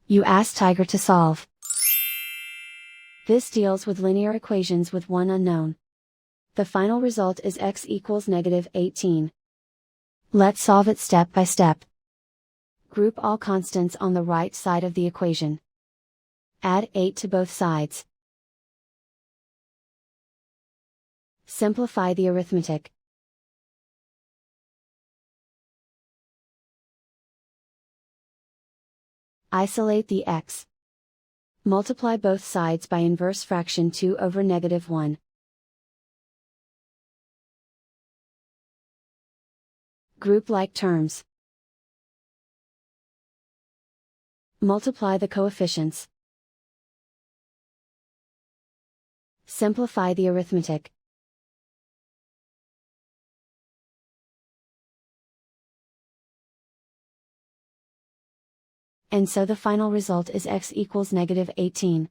You ask Tiger to solve. This deals with linear equations with one unknown. The final result is x equals -18. Let's solve it step by step. Group all constants on the right side of the equation. Add 8 to both sides. Simplify the arithmetic. Isolate the x. Multiply both sides by inverse fraction 2 over -1. Group like terms. Multiply the coefficients. Simplify the arithmetic. And so the final result is x equals -18.